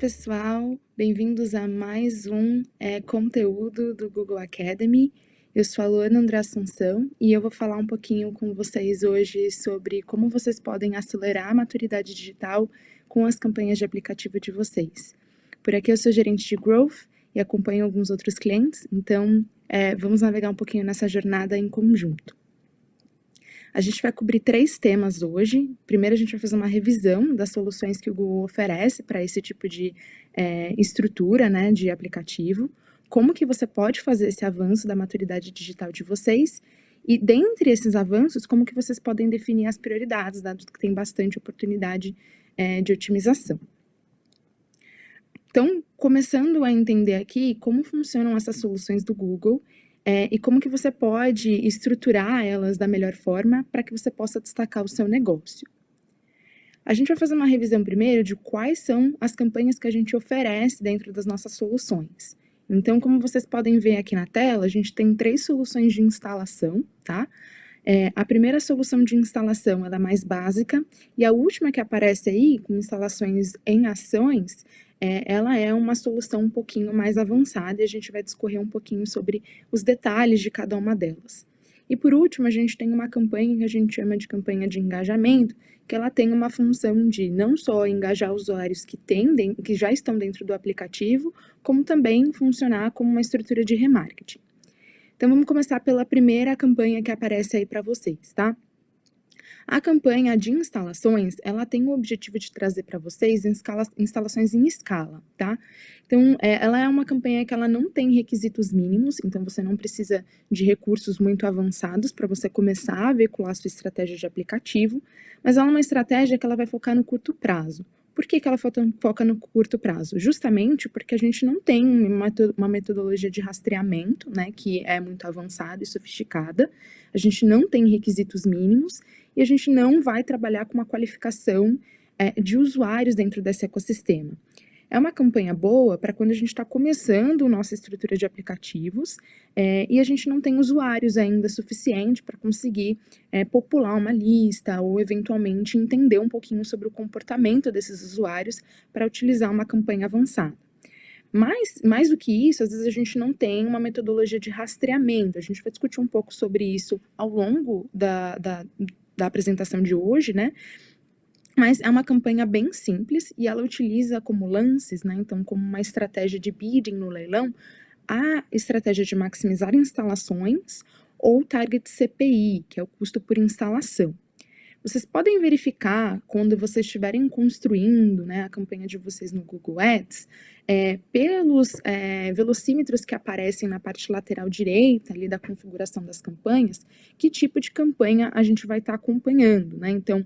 pessoal, bem-vindos a mais um conteúdo do Google Academy. Eu sou a Luana André Assunção e eu vou falar um pouquinho com vocês hoje sobre como vocês podem acelerar a maturidade digital com as campanhas de aplicativo de vocês. Por aqui eu sou gerente de Growth e acompanho alguns outros clientes, então vamos navegar um pouquinho nessa jornada em conjunto. A gente vai cobrir 3 temas hoje. Primeiro, a gente vai fazer uma revisão das soluções que o Google oferece para esse tipo de estrutura, né, de aplicativo. Como que você pode fazer esse avanço da maturidade digital de vocês. E, dentre esses avanços, como que vocês podem definir as prioridades, dado que tem bastante oportunidade de otimização. Então, começando a entender aqui como funcionam essas soluções do Google, e como que você pode estruturar elas da melhor forma para que você possa destacar o seu negócio. A gente vai fazer uma revisão primeiro de quais são as campanhas que a gente oferece dentro das nossas soluções. Então, como vocês podem ver aqui na tela, a gente tem 3 soluções de instalação, tá? A primeira solução de instalação é a mais básica, e a última que aparece aí, com instalações em ações, ela é uma solução um pouquinho mais avançada e a gente vai discorrer um pouquinho sobre os detalhes de cada uma delas. E por último, a gente tem uma campanha que a gente chama de campanha de engajamento, que ela tem uma função de não só engajar usuários que já estão dentro do aplicativo, como também funcionar como uma estrutura de remarketing. Então, vamos começar pela primeira campanha que aparece aí para vocês, tá? A campanha de instalações, ela tem o objetivo de trazer para vocês instalações em escala, tá? Então, ela é uma campanha que ela não tem requisitos mínimos, então você não precisa de recursos muito avançados para você começar a veicular a sua estratégia de aplicativo, mas ela é uma estratégia que ela vai focar no curto prazo. Por que ela foca no curto prazo? Justamente porque a gente não tem uma metodologia de rastreamento, né, que é muito avançada e sofisticada, a gente não tem requisitos mínimos e a gente não vai trabalhar com uma qualificação de usuários dentro desse ecossistema. É uma campanha boa para quando a gente está começando nossa estrutura de aplicativos e a gente não tem usuários ainda suficiente para conseguir popular uma lista ou, eventualmente, entender um pouquinho sobre o comportamento desses usuários para utilizar uma campanha avançada. Mas, mais do que isso, às vezes a gente não tem uma metodologia de rastreamento. A gente vai discutir um pouco sobre isso ao longo da apresentação de hoje, né? Mas é uma campanha bem simples e ela utiliza como lances, né, então como uma estratégia de bidding no leilão, a estratégia de maximizar instalações ou target CPI, que é o custo por instalação. Vocês podem verificar quando vocês estiverem construindo, né, a campanha de vocês no Google Ads, pelos velocímetros que aparecem na parte lateral direita ali da configuração das campanhas, que tipo de campanha a gente vai estar acompanhando, né? Então,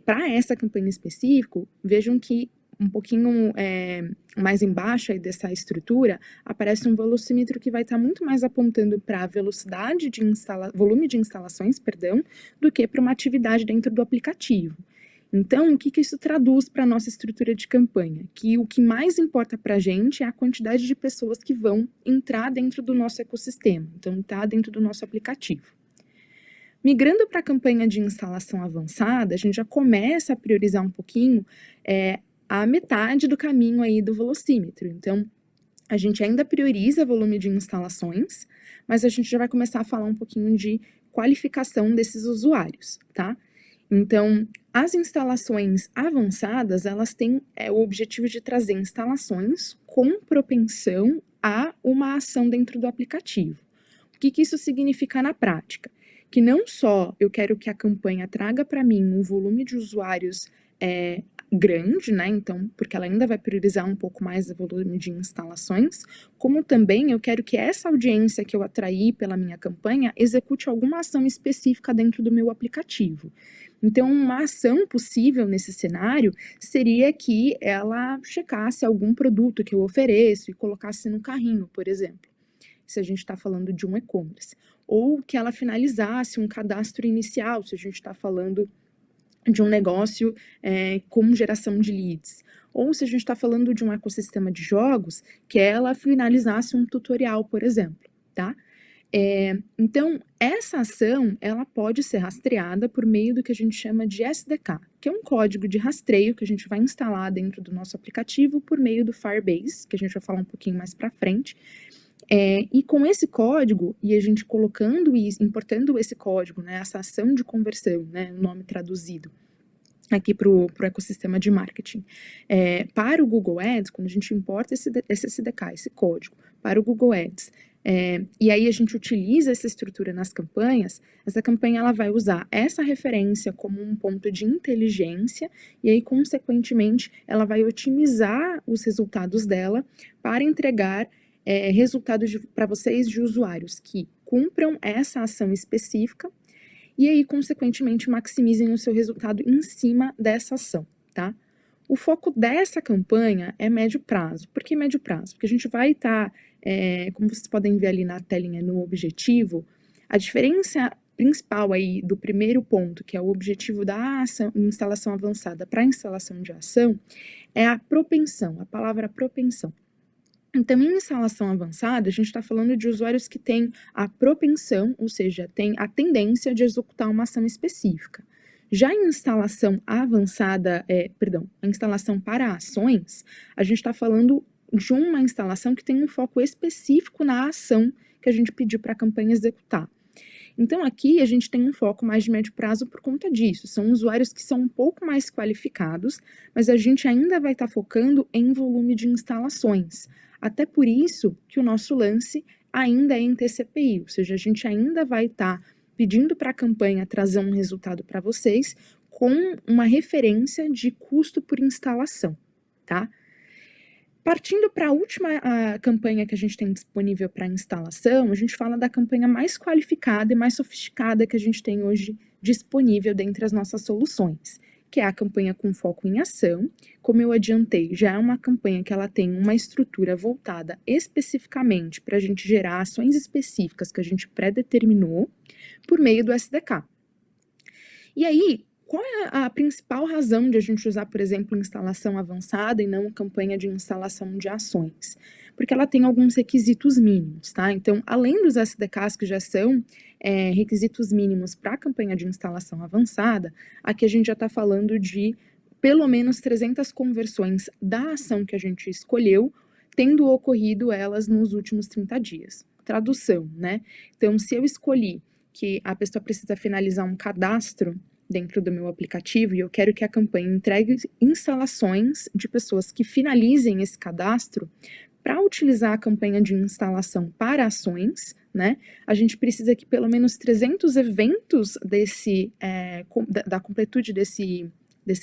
para essa campanha em específico, vejam que um pouquinho mais embaixo aí dessa estrutura, aparece um velocímetro que vai estar muito mais apontando para a velocidade de volume de instalações, do que para uma atividade dentro do aplicativo. Então, o que isso traduz para a nossa estrutura de campanha? Que o que mais importa para a gente é a quantidade de pessoas que vão entrar dentro do nosso ecossistema, então tá dentro do nosso aplicativo. Migrando para a campanha de instalação avançada, a gente já começa a priorizar um pouquinho a metade do caminho aí do velocímetro. Então, a gente ainda prioriza volume de instalações, mas a gente já vai começar a falar um pouquinho de qualificação desses usuários, tá? Então, as instalações avançadas, elas têm o objetivo de trazer instalações com propensão a uma ação dentro do aplicativo. O que isso significa na prática? Que não só eu quero que a campanha traga para mim um volume de usuários grande, né, então, porque ela ainda vai priorizar um pouco mais o volume de instalações, como também eu quero que essa audiência que eu atraí pela minha campanha execute alguma ação específica dentro do meu aplicativo. Então, uma ação possível nesse cenário seria que ela checasse algum produto que eu ofereço e colocasse no carrinho, por exemplo, se a gente está falando de um e-commerce, ou que ela finalizasse um cadastro inicial, se a gente está falando de um negócio com geração de leads, ou se a gente está falando de um ecossistema de jogos, que ela finalizasse um tutorial, por exemplo, tá? Então, essa ação, ela pode ser rastreada por meio do que a gente chama de SDK, que é um código de rastreio que a gente vai instalar dentro do nosso aplicativo por meio do Firebase, que a gente vai falar um pouquinho mais para frente. E com esse código, e a gente colocando isso, importando esse código, né, essa ação de conversão, né, o nome traduzido aqui para o ecossistema de marketing, para o Google Ads, quando a gente importa esse SDK, esse código, para o Google Ads, e aí a gente utiliza essa estrutura nas campanhas, essa campanha ela vai usar essa referência como um ponto de inteligência, e aí, consequentemente, ela vai otimizar os resultados dela para entregar resultados para vocês de usuários que cumpram essa ação específica, e aí, consequentemente, maximizem o seu resultado em cima dessa ação, tá? O foco dessa campanha é médio prazo. Por que médio prazo? Porque a gente vai estar, como vocês podem ver ali na telinha, no objetivo, a diferença principal aí do primeiro ponto, que é o objetivo da ação, instalação avançada para a instalação de ação, é a propensão, a palavra propensão. Então, em instalação avançada, a gente está falando de usuários que têm a propensão, ou seja, têm a tendência de executar uma ação específica. Já em instalação avançada, a instalação para ações, a gente está falando de uma instalação que tem um foco específico na ação que a gente pediu para a campanha executar. Então, aqui a gente tem um foco mais de médio prazo por conta disso. São usuários que são um pouco mais qualificados, mas a gente ainda vai estar focando em volume de instalações. Até por isso que o nosso lance ainda é em TCPI, ou seja, a gente ainda vai estar pedindo para a campanha trazer um resultado para vocês com uma referência de custo por instalação, tá? Partindo para a última campanha que a gente tem disponível para instalação, a gente fala da campanha mais qualificada e mais sofisticada que a gente tem hoje disponível dentre as nossas soluções, que é a campanha com foco em ação. Como eu adiantei, já é uma campanha que ela tem uma estrutura voltada especificamente para a gente gerar ações específicas que a gente pré-determinou por meio do SDK. E aí, qual é a principal razão de a gente usar, por exemplo, instalação avançada e não campanha de instalação de ações? Porque ela tem alguns requisitos mínimos, tá? Então, além dos SDKs que já são requisitos mínimos para a campanha de instalação avançada, aqui a gente já está falando de pelo menos 300 conversões da ação que a gente escolheu, tendo ocorrido elas nos últimos 30 dias. Tradução, né? Então, se eu escolhi que a pessoa precisa finalizar um cadastro dentro do meu aplicativo e eu quero que a campanha entregue instalações de pessoas que finalizem esse cadastro, para utilizar a campanha de instalação para ações, né, a gente precisa que pelo menos 300 eventos da completude desse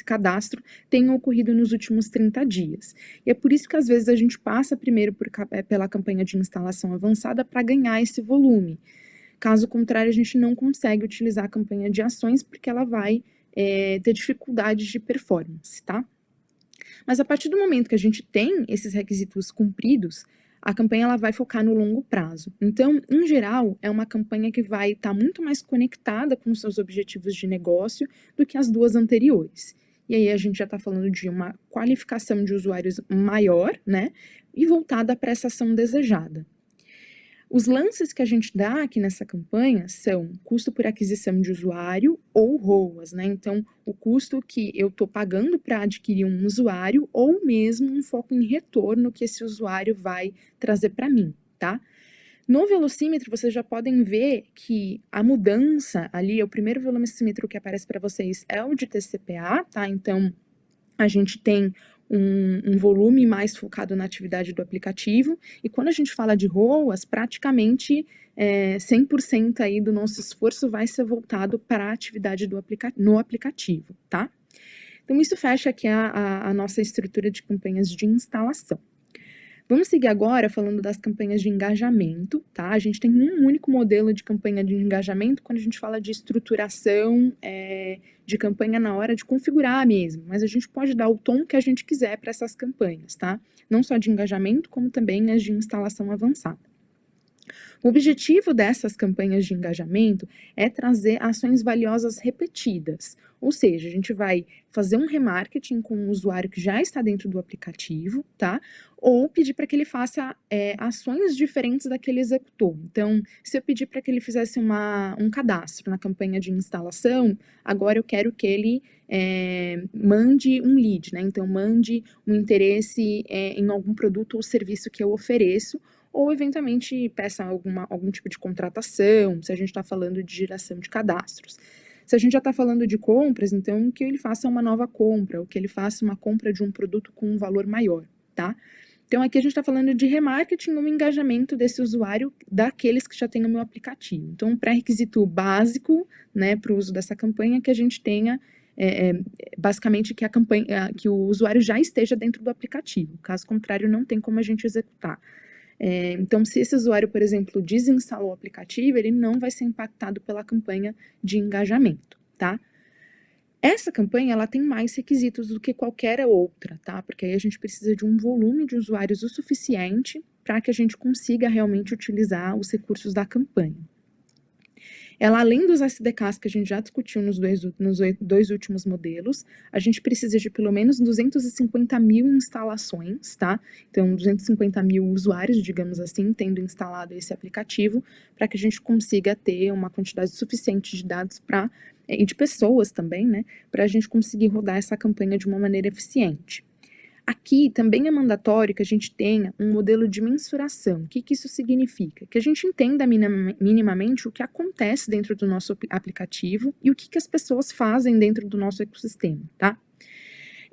cadastro tenham ocorrido nos últimos 30 dias. E é por isso que às vezes a gente passa primeiro pela campanha de instalação avançada para ganhar esse volume. Caso contrário, a gente não consegue utilizar a campanha de ações porque ela vai ter dificuldades de performance, tá? Mas a partir do momento que a gente tem esses requisitos cumpridos, a campanha ela vai focar no longo prazo. Então, em geral, é uma campanha que vai estar muito mais conectada com os seus objetivos de negócio do que as duas anteriores. E aí a gente já está falando de uma qualificação de usuários maior, né? E voltada para essa ação desejada. Os lances que a gente dá aqui nessa campanha são custo por aquisição de usuário ou ROAS, né? Então, o custo que eu estou pagando para adquirir um usuário ou mesmo um foco em retorno que esse usuário vai trazer para mim, tá? No velocímetro, vocês já podem ver que a mudança ali, o primeiro velocímetro que aparece para vocês é o de TCPA, tá? Então, a gente tem um volume mais focado na atividade do aplicativo, e quando a gente fala de ROAS, praticamente 100% aí do nosso esforço vai ser voltado para a atividade no aplicativo, tá? Então, isso fecha aqui a nossa estrutura de campanhas de instalação. Vamos seguir agora falando das campanhas de engajamento, tá? A gente tem um único modelo de campanha de engajamento quando a gente fala de estruturação de campanha na hora de configurar mesmo, mas a gente pode dar o tom que a gente quiser para essas campanhas, tá? Não só de engajamento, como também as de instalação avançada. O objetivo dessas campanhas de engajamento é trazer ações valiosas repetidas, ou seja, a gente vai fazer um remarketing com um usuário que já está dentro do aplicativo, tá? Ou pedir para que ele faça ações diferentes da que ele executou. Então, se eu pedir para que ele fizesse um cadastro na campanha de instalação, agora eu quero que ele mande um lead, né? Então, mande um interesse em algum produto ou serviço que eu ofereço, ou eventualmente peça algum tipo de contratação, se a gente está falando de geração de cadastros. Se a gente já está falando de compras, então que ele faça uma nova compra, ou que ele faça uma compra de um produto com um valor maior, tá? Então aqui a gente está falando de remarketing ou engajamento desse usuário daqueles que já têm o meu aplicativo. Então um pré-requisito básico, né, para o uso dessa campanha é que a gente tenha basicamente que o usuário já esteja dentro do aplicativo. Caso contrário, não tem como a gente executar. Então, se esse usuário, por exemplo, desinstalou o aplicativo, ele não vai ser impactado pela campanha de engajamento, tá? Essa campanha, ela tem mais requisitos do que qualquer outra, tá? Porque aí a gente precisa de um volume de usuários o suficiente para que a gente consiga realmente utilizar os recursos da campanha. Ela, além dos SDKs que a gente já discutiu nos dois últimos modelos, a gente precisa de pelo menos 250 mil instalações, tá? Então, 250 mil usuários, digamos assim, tendo instalado esse aplicativo, para que a gente consiga ter uma quantidade suficiente de dados e de pessoas também, né? Para a gente conseguir rodar essa campanha de uma maneira eficiente. Aqui também é mandatório que a gente tenha um modelo de mensuração. O que isso significa? Que a gente entenda minimamente o que acontece dentro do nosso aplicativo e o que as pessoas fazem dentro do nosso ecossistema, tá?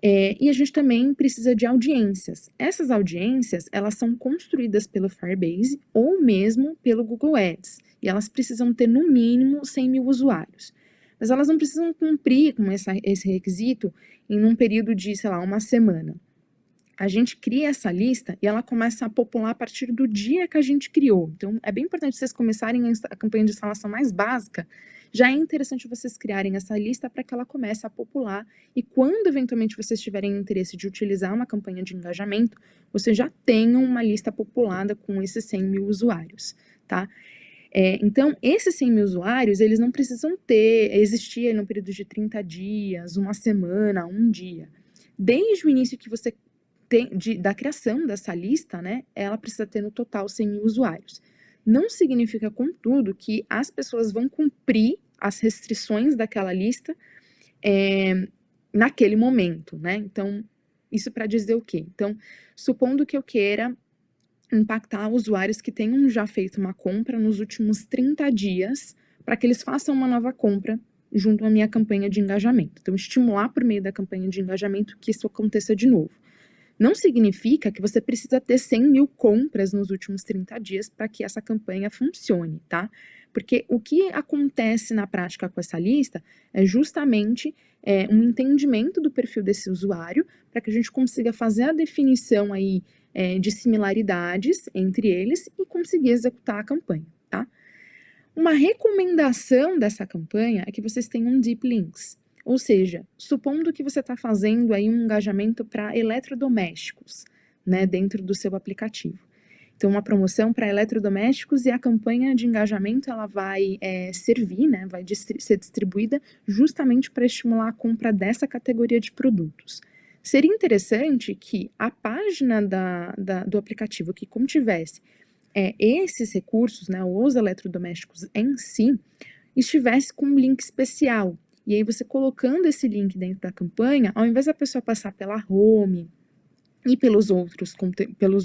E a gente também precisa de audiências. Essas audiências, elas são construídas pelo Firebase ou mesmo pelo Google Ads. E elas precisam ter, no mínimo, 100 mil usuários. Mas elas não precisam cumprir com esse requisito em um período de, sei lá, uma semana. A gente cria essa lista e ela começa a popular a partir do dia que a gente criou. Então, é bem importante vocês começarem a campanha de instalação mais básica. Já é interessante vocês criarem essa lista para que ela comece a popular. E quando, eventualmente, vocês tiverem interesse de utilizar uma campanha de engajamento, vocês já tenham uma lista populada com esses 100 mil usuários, tá? Então, esses 100 mil usuários, eles não precisam existir aí no período de 30 dias, uma semana, um dia. Desde o início que você da criação dessa lista, né, ela precisa ter no total 100 mil usuários. Não significa, contudo, que as pessoas vão cumprir as restrições daquela lista naquele momento, né? Então, isso para dizer o quê? Então, supondo que eu queira impactar usuários que tenham já feito uma compra nos últimos 30 dias, para que eles façam uma nova compra junto à minha campanha de engajamento. Então, estimular por meio da campanha de engajamento que isso aconteça de novo. Não significa que você precisa ter 100 mil compras nos últimos 30 dias para que essa campanha funcione, tá? Porque o que acontece na prática com essa lista é justamente um entendimento do perfil desse usuário para que a gente consiga fazer a definição aí de similaridades entre eles e conseguir executar a campanha, tá? Uma recomendação dessa campanha é que vocês tenham deep links. Ou seja, supondo que você está fazendo aí um engajamento para eletrodomésticos, né, dentro do seu aplicativo. Então, uma promoção para eletrodomésticos e a campanha de engajamento, ela vai servir, né, vai ser distribuída justamente para estimular a compra dessa categoria de produtos. Seria interessante que a página do aplicativo que contivesse esses recursos, né, os eletrodomésticos em si, estivesse com um link especial. E aí você colocando esse link dentro da campanha, ao invés da pessoa passar pela home e pelas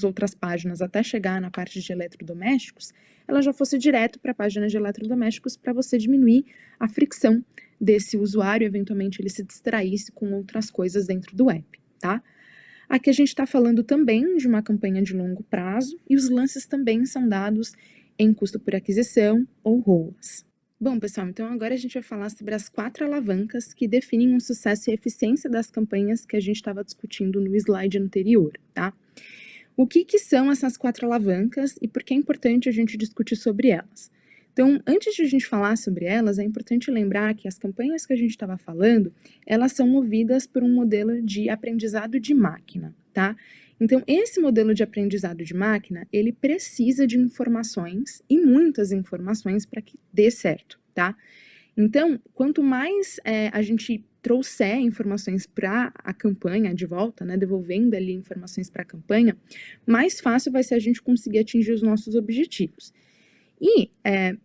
outras páginas até chegar na parte de eletrodomésticos, ela já fosse direto para a página de eletrodomésticos para você diminuir a fricção desse usuário, eventualmente ele se distraísse com outras coisas dentro do app, tá? Aqui a gente está falando também de uma campanha de longo prazo e os lances também são dados em custo por aquisição ou ROAS. Bom, pessoal, então agora a gente vai falar sobre as 4 alavancas que definem o sucesso e a eficiência das campanhas que a gente estava discutindo no slide anterior, tá? O que são essas 4 alavancas e por que é importante a gente discutir sobre elas? Então, antes de a gente falar sobre elas, é importante lembrar que as campanhas que a gente estava falando, elas são movidas por um modelo de aprendizado de máquina, tá? Então, esse modelo de aprendizado de máquina, ele precisa de informações, e muitas informações, para que dê certo, tá? Então, quanto mais a gente trouxer informações para a campanha de volta, né, devolvendo ali informações para a campanha, mais fácil vai ser a gente conseguir atingir os nossos objetivos. E,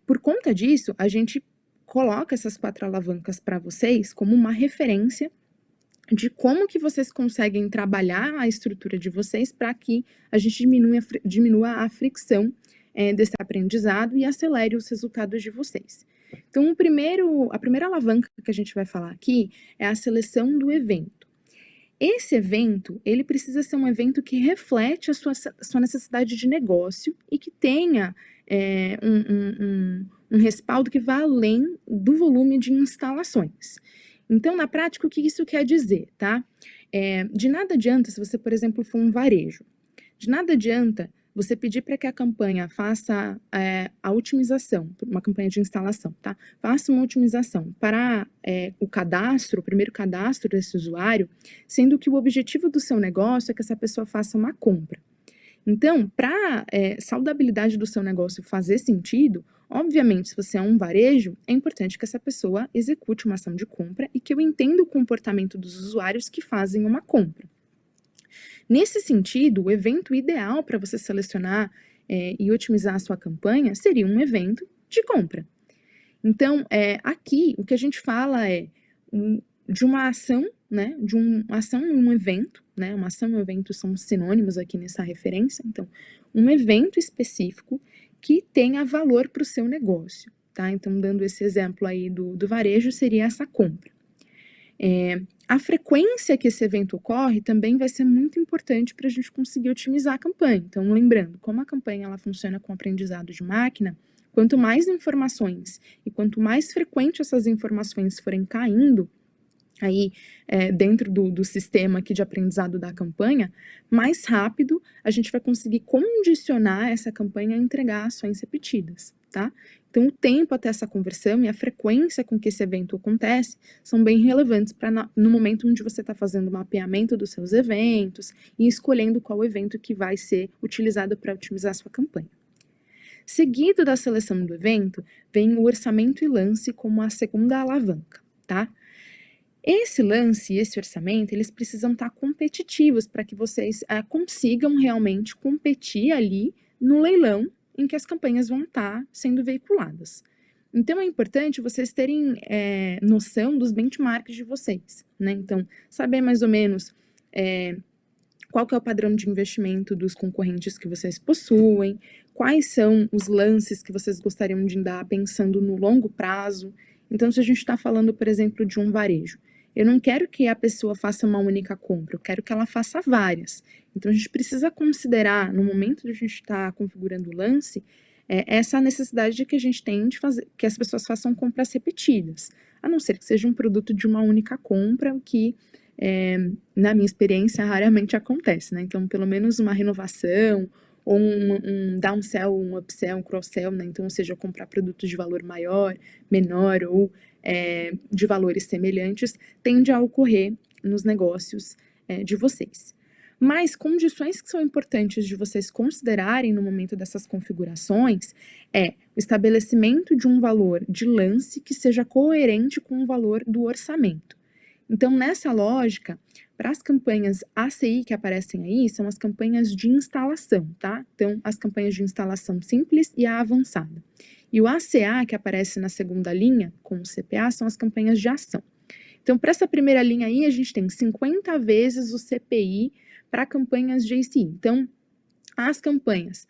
por conta disso, a gente coloca essas 4 alavancas para vocês como uma referência de como que vocês conseguem trabalhar a estrutura de vocês para que a gente diminua a fricção desse aprendizado e acelere os resultados de vocês. Então, a primeira alavanca que a gente vai falar aqui é a seleção do evento. Esse evento, ele precisa ser um evento que reflete a sua necessidade de negócio e que tenha um respaldo que vá além do volume de instalações. Então, na prática, o que isso quer dizer, tá? De nada adianta se você, por exemplo, for um varejo. De nada adianta você pedir para que a campanha faça a otimização, uma campanha de instalação, tá? Faça uma otimização para o primeiro cadastro desse usuário, sendo que o objetivo do seu negócio é que essa pessoa faça uma compra. Então, para saudabilidade do seu negócio fazer sentido, obviamente, se você é um varejo, é importante que essa pessoa execute uma ação de compra e que eu entenda o comportamento dos usuários que fazem uma compra. Nesse sentido, o evento ideal para você selecionar e otimizar a sua campanha seria um evento de compra. Então, aqui, o que a gente fala de uma ação, né, de uma ação e um evento, né, uma ação e um evento são sinônimos aqui nessa referência, então, um evento específico que tenha valor para o seu negócio, tá? Então, dando esse exemplo aí do varejo, seria essa compra. A frequência que esse evento ocorre também vai ser muito importante para a gente conseguir otimizar a campanha. Então, lembrando, como a campanha ela funciona com aprendizado de máquina, quanto mais informações e quanto mais frequente essas informações forem caindo aí dentro do sistema aqui de aprendizado da campanha, mais rápido a gente vai conseguir condicionar essa campanha a entregar ações repetidas, tá? Então, o tempo até essa conversão e a frequência com que esse evento acontece são bem relevantes para no momento onde você está fazendo o mapeamento dos seus eventos e escolhendo qual evento que vai ser utilizado para otimizar a sua campanha. Seguido da seleção do evento, vem o orçamento e lance como a segunda alavanca, tá? Esse lance e esse orçamento, eles precisam estar competitivos para que vocês consigam realmente competir ali no leilão em que as campanhas vão estar sendo veiculadas. Então, é importante vocês terem noção dos benchmarks de vocês, né? Então, saber mais ou menos qual que é o padrão de investimento dos concorrentes que vocês possuem, quais são os lances que vocês gostariam de dar pensando no longo prazo. Então, se a gente está falando, por exemplo, de um varejo, eu não quero que a pessoa faça uma única compra, eu quero que ela faça várias. Então, a gente precisa considerar, no momento de a gente estar configurando o lance, essa necessidade de que a gente tem de fazer, que as pessoas façam compras repetidas, a não ser que seja um produto de uma única compra, o que, na minha experiência, raramente acontece, né? Então, pelo menos uma renovação, ou um downsell, um upsell, um cross-sell, né? Então, ou seja, comprar produtos de valor maior, menor ou de valores semelhantes, tende a ocorrer nos negócios de vocês. Mas condições que são importantes de vocês considerarem no momento dessas configurações o estabelecimento de um valor de lance que seja coerente com o valor do orçamento. Então, nessa lógica, para as campanhas ACI que aparecem aí, são as campanhas de instalação, tá? Então, as campanhas de instalação simples e a avançada. E o ACA, que aparece na segunda linha, com o CPA, são as campanhas de ação. Então, para essa primeira linha aí, a gente tem 50 vezes o CPI para campanhas de ACI. Então, as campanhas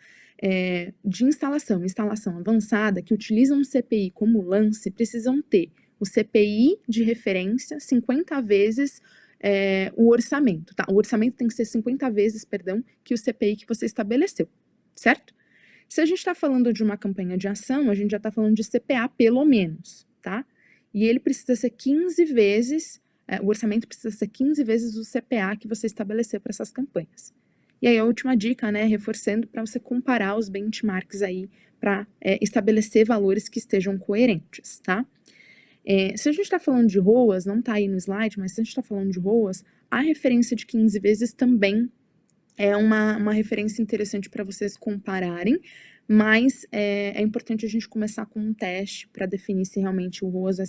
de instalação avançada, que utilizam o CPI como lance, precisam ter o CPI de referência 50 vezes o orçamento, tá? O orçamento tem que ser 50 vezes, perdão, que o CPI que você estabeleceu, certo? Se a gente está falando de uma campanha de ação, a gente já está falando de CPA pelo menos, tá? E ele precisa ser 15 vezes, o orçamento precisa ser 15 vezes o CPA que você estabeleceu para essas campanhas. E aí a última dica, né, reforçando para você comparar os benchmarks aí para estabelecer valores que estejam coerentes, tá? Se a gente está falando de ROAS, não está aí no slide, mas se a gente está falando de ROAS, a referência de 15 vezes também é uma referência interessante para vocês compararem, mas é importante a gente começar com um teste para definir se realmente o ROAS vai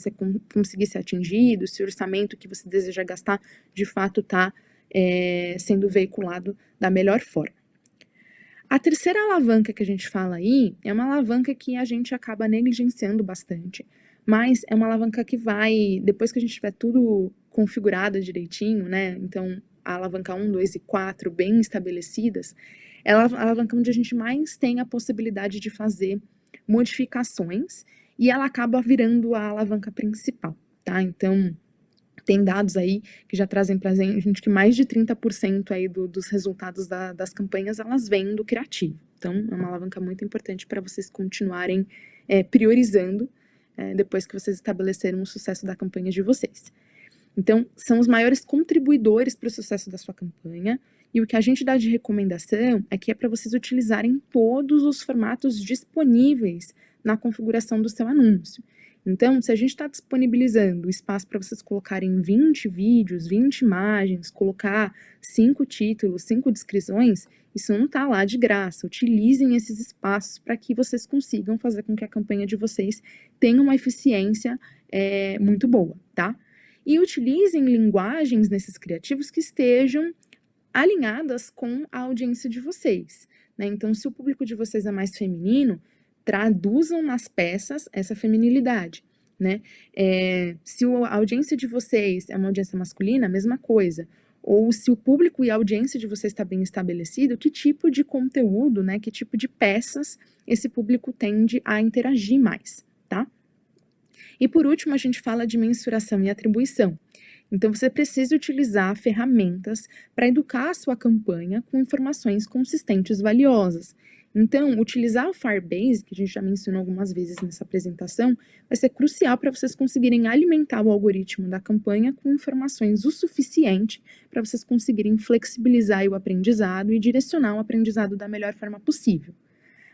conseguir ser atingido, se o orçamento que você deseja gastar de fato está sendo veiculado da melhor forma. A terceira alavanca que a gente fala aí é uma alavanca que a gente acaba negligenciando bastante, mas é uma alavanca que vai, depois que a gente tiver tudo configurado direitinho, né? Então, a alavanca 1, 2 e 4 bem estabelecidas, é a alavanca onde a gente mais tem a possibilidade de fazer modificações e ela acaba virando a alavanca principal, tá? Então, tem dados aí que já trazem pra gente que mais de 30% aí dos resultados das campanhas, elas vêm do criativo. Então, é uma alavanca muito importante para vocês continuarem priorizando depois que vocês estabeleceram o sucesso da campanha de vocês. Então, são os maiores contribuidores para o sucesso da sua campanha, e o que a gente dá de recomendação é que é para vocês utilizarem todos os formatos disponíveis na configuração do seu anúncio. Então, se a gente está disponibilizando espaço para vocês colocarem 20 vídeos, 20 imagens, colocar 5 títulos, 5 descrições, isso não está lá de graça. Utilizem esses espaços para que vocês consigam fazer com que a campanha de vocês tenha uma eficiência muito boa, tá? E utilizem linguagens nesses criativos que estejam alinhadas com a audiência de vocês, né? Então, se o público de vocês é mais feminino, traduzam nas peças essa feminilidade, né? Se a audiência de vocês é uma audiência masculina, a mesma coisa. Ou se o público e a audiência de vocês está bem estabelecido, que tipo de conteúdo, né? Que tipo de peças esse público tende a interagir mais, tá? E por último, a gente fala de mensuração e atribuição. Então, você precisa utilizar ferramentas para educar a sua campanha com informações consistentes e valiosas. Então, utilizar o Firebase, que a gente já mencionou algumas vezes nessa apresentação, vai ser crucial para vocês conseguirem alimentar o algoritmo da campanha com informações o suficiente para vocês conseguirem flexibilizar o aprendizado e direcionar o aprendizado da melhor forma possível.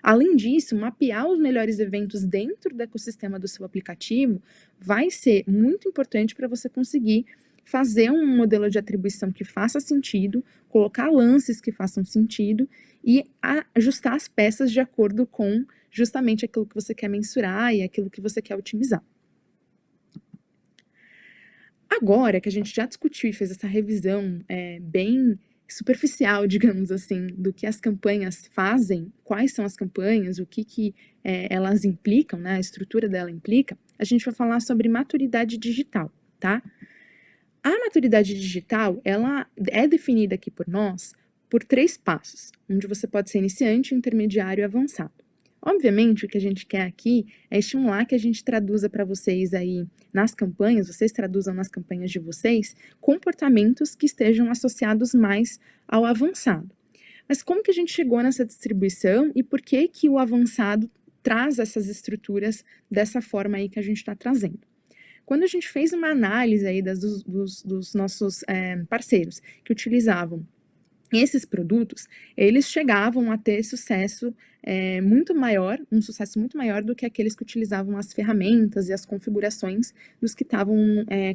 Além disso, mapear os melhores eventos dentro do ecossistema do seu aplicativo vai ser muito importante para você conseguir fazer um modelo de atribuição que faça sentido, colocar lances que façam sentido e ajustar as peças de acordo com justamente aquilo que você quer mensurar e aquilo que você quer otimizar. Agora que a gente já discutiu e fez essa revisão bem superficial, digamos assim, do que as campanhas fazem, quais são as campanhas, o que elas implicam, né, a estrutura dela implica, a gente vai falar sobre maturidade digital, tá? A maturidade digital, ela é definida aqui por nós por 3 passos, onde você pode ser iniciante, intermediário e avançado. Obviamente, o que a gente quer aqui é estimular que a gente traduza para vocês aí nas campanhas, vocês traduzam nas campanhas de vocês, comportamentos que estejam associados mais ao avançado. Mas como que a gente chegou nessa distribuição e por que que o avançado traz essas estruturas dessa forma aí que a gente está trazendo? Quando a gente fez uma análise aí dos nossos parceiros que utilizavam esses produtos, eles chegavam a ter sucesso muito maior, um sucesso muito maior do que aqueles que utilizavam as ferramentas e as configurações dos que estavam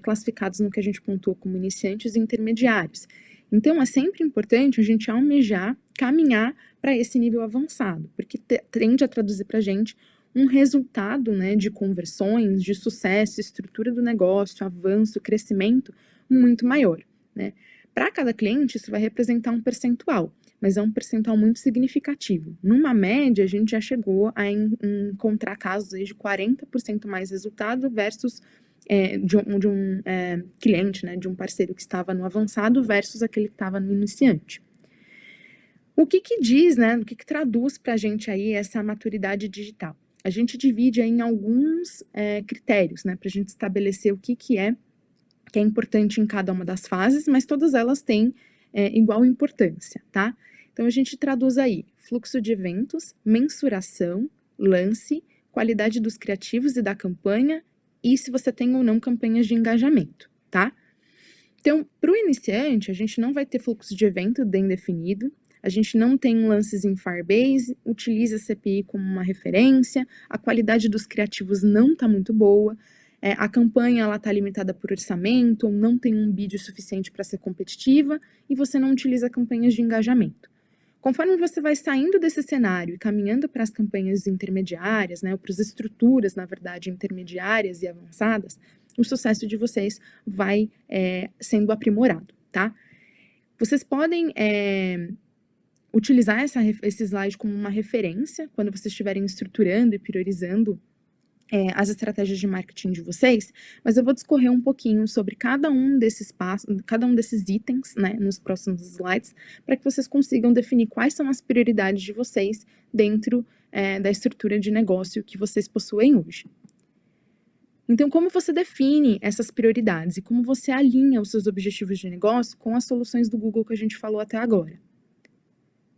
classificados no que a gente pontuou como iniciantes e intermediários. Então, é sempre importante a gente almejar, caminhar para esse nível avançado, porque tende a traduzir para a gente um resultado, né, de conversões, de sucesso, estrutura do negócio, avanço, crescimento muito maior, né? Para cada cliente, isso vai representar um percentual, mas é um percentual muito significativo. Numa média, a gente já chegou a encontrar casos aí de 40% mais resultado versus de um cliente, né, de um parceiro que estava no avançado versus aquele que estava no iniciante. O que que diz, né, o que que traduz para a gente aí essa maturidade digital? A gente divide aí em alguns critérios, né, para a gente estabelecer o que é importante em cada uma das fases, mas todas elas têm igual importância, tá? Então, a gente traduz aí fluxo de eventos, mensuração, lance, qualidade dos criativos e da campanha, e se você tem ou não campanhas de engajamento, tá? Então, para o iniciante, a gente não vai ter fluxo de evento bem definido, a gente não tem lances em Firebase, utiliza a CPI como uma referência, a qualidade dos criativos não está muito boa, a campanha está limitada por orçamento, ou não tem um bid suficiente para ser competitiva, e você não utiliza campanhas de engajamento. Conforme você vai saindo desse cenário e caminhando para as campanhas intermediárias, né, ou para as estruturas, na verdade, intermediárias e avançadas, o sucesso de vocês vai sendo aprimorado, tá? Vocês podem utilizar esse slide como uma referência quando vocês estiverem estruturando e priorizando as estratégias de marketing de vocês, mas eu vou discorrer um pouquinho sobre cada um desses passos, cada um desses itens, né, nos próximos slides, para que vocês consigam definir quais são as prioridades de vocês dentro da estrutura de negócio que vocês possuem hoje. Então, como você define essas prioridades e como você alinha os seus objetivos de negócio com as soluções do Google que a gente falou até agora?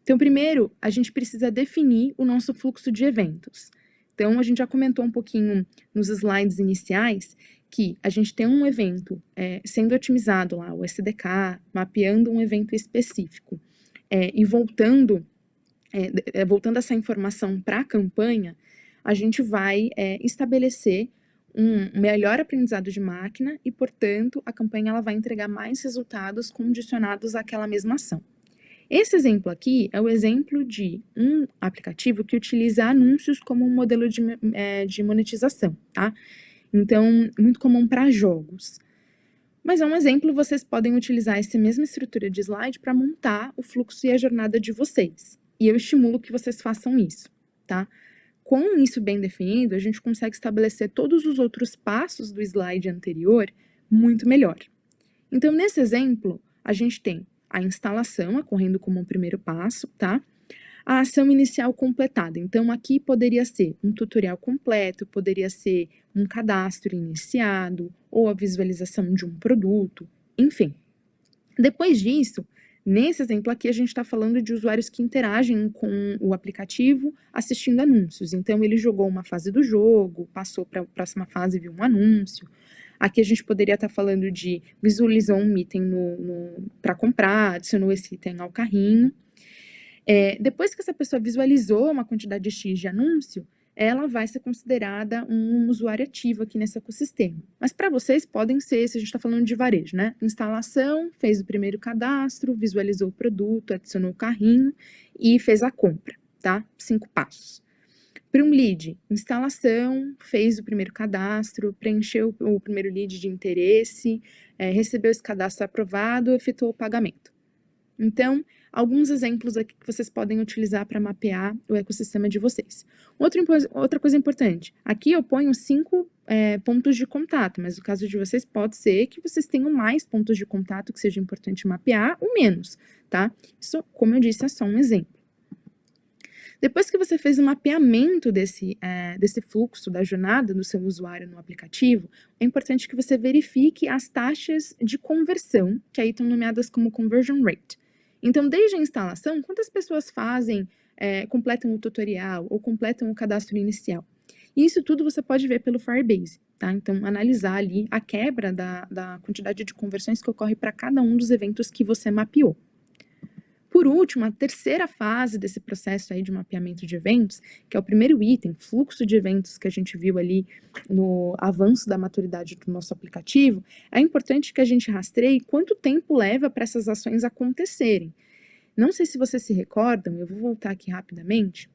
Então, primeiro, a gente precisa definir o nosso fluxo de eventos. Então, a gente já comentou um pouquinho nos slides iniciais que a gente tem um evento sendo otimizado lá, o SDK, mapeando um evento específico e voltando essa informação para a campanha, a gente vai estabelecer um melhor aprendizado de máquina e, portanto, a campanha ela vai entregar mais resultados condicionados àquela mesma ação. Esse exemplo aqui é o exemplo de um aplicativo que utiliza anúncios como um modelo de monetização, tá? Então, muito comum para jogos. Mas é um exemplo, vocês podem utilizar essa mesma estrutura de slide para montar o fluxo e a jornada de vocês. E eu estimulo que vocês façam isso, tá? Com isso bem definido, a gente consegue estabelecer todos os outros passos do slide anterior muito melhor. Então, nesse exemplo, a gente tem a instalação ocorrendo como um primeiro passo, tá? A ação inicial completada. Então, aqui poderia ser um tutorial completo, poderia ser um cadastro iniciado, ou a visualização de um produto, enfim. Depois disso, nesse exemplo aqui, a gente está falando de usuários que interagem com o aplicativo assistindo anúncios. Então, ele jogou uma fase do jogo, passou para a próxima fase e viu um anúncio. Aqui a gente poderia estar falando de visualizou um item para comprar, adicionou esse item ao carrinho. Depois que essa pessoa visualizou uma quantidade X de anúncio, ela vai ser considerada um usuário ativo aqui nesse ecossistema. Mas para vocês podem ser, se a gente está falando de varejo, né? Instalação, fez o primeiro cadastro, visualizou o produto, adicionou o carrinho e fez a compra, tá? 5 passos. Para um lead, instalação, fez o primeiro cadastro, preencheu o primeiro lead de interesse, recebeu esse cadastro aprovado, efetuou o pagamento. Então, alguns exemplos aqui que vocês podem utilizar para mapear o ecossistema de vocês. Outra coisa importante, aqui eu ponho 5 pontos de contato, mas no caso de vocês pode ser que vocês tenham mais pontos de contato que seja importante mapear ou menos, tá? Isso, como eu disse, é só um exemplo. Depois que você fez o mapeamento desse fluxo da jornada do seu usuário no aplicativo, é importante que você verifique as taxas de conversão, que aí estão nomeadas como conversion rate. Então, desde a instalação, quantas pessoas completam o tutorial ou completam o cadastro inicial? E isso tudo você pode ver pelo Firebase, tá? Então, analisar ali a quebra da quantidade de conversões que ocorre para cada um dos eventos que você mapeou. Por último, a terceira fase desse processo aí de mapeamento de eventos, que é o primeiro item, fluxo de eventos que a gente viu ali no avanço da maturidade do nosso aplicativo, é importante que a gente rastreie quanto tempo leva para essas ações acontecerem. Não sei se vocês se recordam, eu vou voltar aqui rapidamente,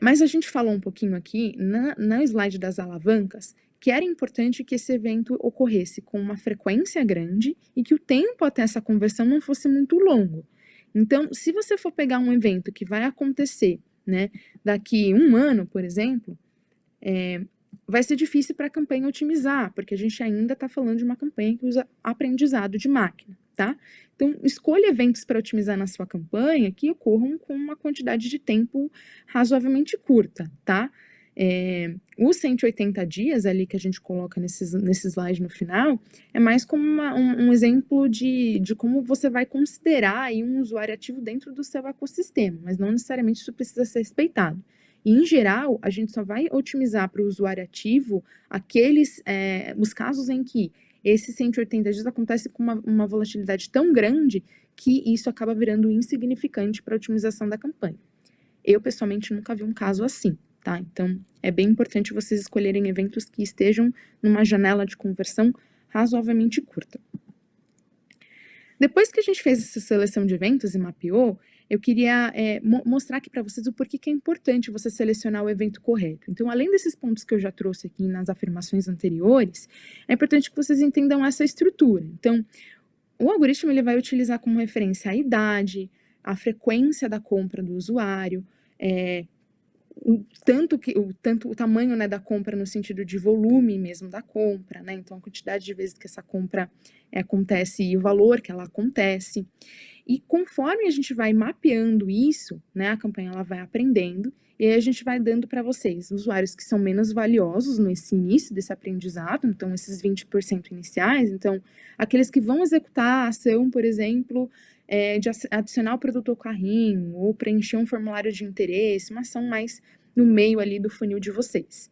mas a gente falou um pouquinho aqui na slide das alavancas, que era importante que esse evento ocorresse com uma frequência grande e que o tempo até essa conversão não fosse muito longo. Então, se você for pegar um evento que vai acontecer, né, daqui 1 ano, por exemplo, vai ser difícil para a campanha otimizar, porque a gente ainda está falando de uma campanha que usa aprendizado de máquina, tá? Então, escolha eventos para otimizar na sua campanha que ocorram com uma quantidade de tempo razoavelmente curta, tá? Os 180 dias ali que a gente coloca nesse slide no final, é mais como um exemplo de como você vai considerar aí um usuário ativo dentro do seu ecossistema, mas não necessariamente isso precisa ser respeitado. E, em geral, a gente só vai otimizar para o usuário ativo os casos em que esses 180 dias acontece com uma volatilidade tão grande que isso acaba virando insignificante para a otimização da campanha. Eu, pessoalmente, nunca vi um caso assim, tá? Então, é bem importante vocês escolherem eventos que estejam numa janela de conversão razoavelmente curta. Depois que a gente fez essa seleção de eventos e mapeou, eu queria mostrar aqui para vocês o porquê que é importante você selecionar o evento correto. Então, além desses pontos que eu já trouxe aqui nas afirmações anteriores, é importante que vocês entendam essa estrutura. Então, o algoritmo ele vai utilizar como referência a idade, a frequência da compra do usuário, o tamanho, né, da compra no sentido de volume mesmo da compra, né? Então, a quantidade de vezes que essa compra acontece e o valor que ela acontece. E conforme a gente vai mapeando isso, né, a campanha ela vai aprendendo e aí a gente vai dando para vocês usuários que são menos valiosos nesse início desse aprendizado, então esses 20% iniciais, então aqueles que vão executar a ação, por exemplo, de adicionar o produto ao carrinho ou preencher um formulário de interesse, uma ação mais no meio ali do funil de vocês.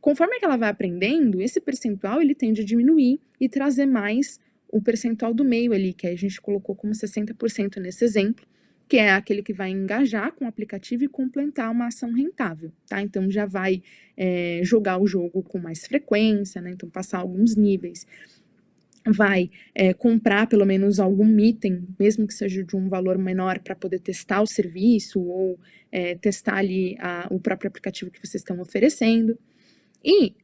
Conforme que ela vai aprendendo, esse percentual ele tende a diminuir e trazer mais o percentual do meio ali, que a gente colocou como 60% nesse exemplo, que é aquele que vai engajar com o aplicativo e completar uma ação rentável, tá? Então, já vai jogar o jogo com mais frequência, né? Então, passar alguns níveis. Vai comprar pelo menos algum item, mesmo que seja de um valor menor, para poder testar o serviço ou testar ali o próprio aplicativo que vocês estão oferecendo. E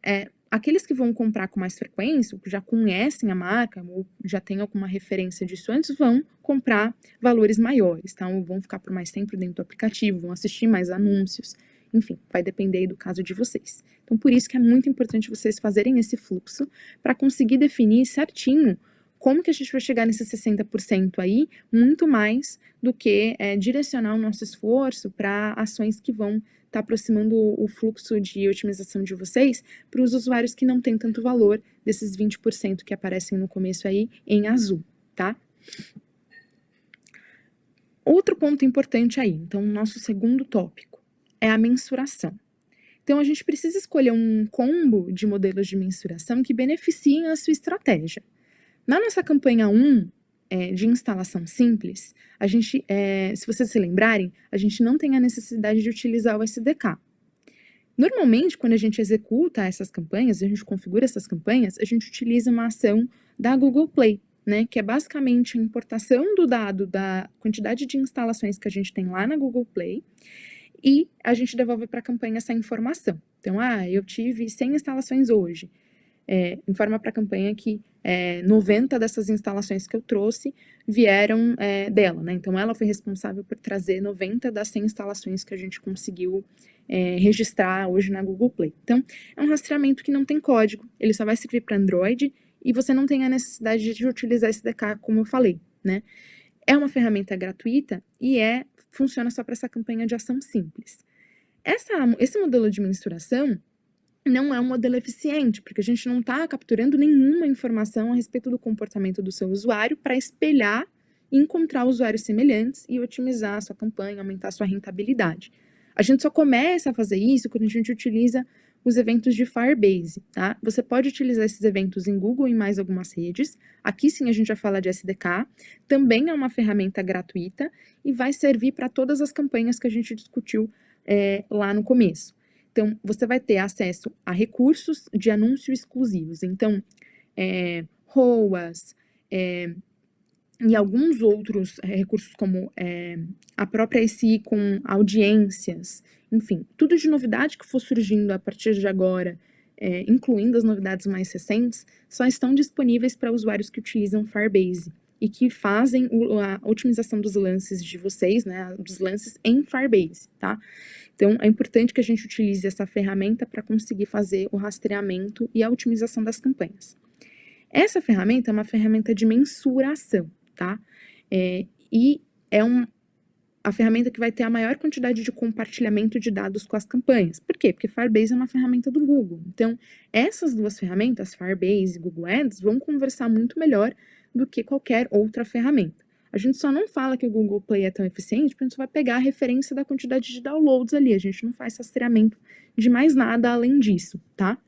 aqueles que vão comprar com mais frequência, que já conhecem a marca ou já têm alguma referência disso antes, vão comprar valores maiores, tá? Ou vão ficar por mais tempo dentro do aplicativo, vão assistir mais anúncios, enfim, vai depender aí do caso de vocês. Então, por isso que é muito importante vocês fazerem esse fluxo para conseguir definir certinho como que a gente vai chegar nesses 60% aí, muito mais do que direcionar o nosso esforço para ações que vão estar aproximando o fluxo de otimização de vocês para os usuários que não têm tanto valor desses 20% que aparecem no começo aí em azul, tá? Outro ponto importante aí, então, nosso segundo tópico, é a mensuração. Então, a gente precisa escolher um combo de modelos de mensuração que beneficiem a sua estratégia. Na nossa campanha 1, de instalação simples, a gente, se vocês se lembrarem, a gente não tem a necessidade de utilizar o SDK. Normalmente, quando a gente executa essas campanhas, a gente configura essas campanhas, a gente utiliza uma ação da Google Play, né, que é basicamente a importação do dado da quantidade de instalações que a gente tem lá na Google Play e a gente devolve para a campanha essa informação. Então, eu tive 100 instalações hoje. Informa para a campanha que 90 dessas instalações que eu trouxe vieram dela, né? Então, ela foi responsável por trazer 90 das 100 instalações que a gente conseguiu registrar hoje na Google Play. Então, é um rastreamento que não tem código, ele só vai servir para Android e você não tem a necessidade de utilizar esse SDK, como eu falei, né? É uma ferramenta gratuita e funciona só para essa campanha de ação simples. Esse modelo de mensuração não é um modelo eficiente, porque a gente não está capturando nenhuma informação a respeito do comportamento do seu usuário para espelhar e encontrar usuários semelhantes e otimizar a sua campanha, aumentar a sua rentabilidade. A gente só começa a fazer isso quando a gente utiliza os eventos de Firebase, tá? Você pode utilizar esses eventos em Google e em mais algumas redes. Aqui sim a gente já fala de SDK. Também é uma ferramenta gratuita e vai servir para todas as campanhas que a gente discutiu lá no começo. Então, você vai ter acesso a recursos de anúncio exclusivos. Então, ROAS e alguns outros recursos como a própria SI com audiências, enfim, tudo de novidade que for surgindo a partir de agora, incluindo as novidades mais recentes, só estão disponíveis para usuários que utilizam Firebase e que fazem a otimização dos lances de vocês, né, dos lances em Firebase, tá? Então, é importante que a gente utilize essa ferramenta para conseguir fazer o rastreamento e a otimização das campanhas. Essa ferramenta é uma ferramenta de mensuração, tá? E é a ferramenta que vai ter a maior quantidade de compartilhamento de dados com as campanhas. Por quê? Porque Firebase é uma ferramenta do Google. Então, essas duas ferramentas, Firebase e Google Ads, vão conversar muito melhor do que qualquer outra ferramenta. A gente só não fala que o Google Play é tão eficiente porque a gente vai pegar a referência da quantidade de downloads ali. A gente não faz rastreamento de mais nada além disso, tá?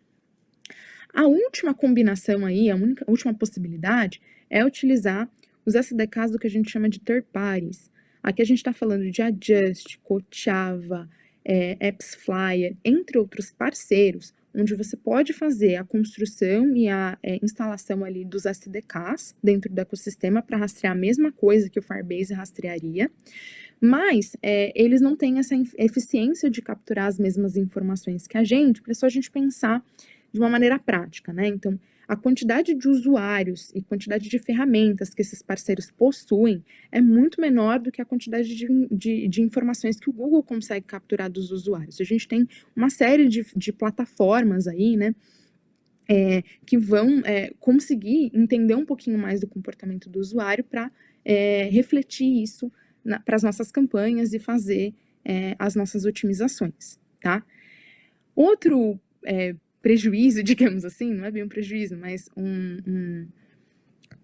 A última combinação aí, última possibilidade é utilizar os SDKs do que a gente chama de third parties. Aqui a gente está falando de Adjust, Kochava, AppsFlyer, entre outros parceiros, onde você pode fazer a construção e a instalação ali dos SDKs dentro do ecossistema para rastrear a mesma coisa que o Firebase rastrearia, mas eles não têm essa eficiência de capturar as mesmas informações que a gente, para só a gente pensar de uma maneira prática, né? Então, a quantidade de usuários e quantidade de ferramentas que esses parceiros possuem é muito menor do que a quantidade de informações que o Google consegue capturar dos usuários. A gente tem uma série de plataformas aí, né, que vão conseguir entender um pouquinho mais do comportamento do usuário para refletir isso para as nossas campanhas e fazer as nossas otimizações, tá? Outro prejuízo, digamos assim, não é bem um prejuízo, mas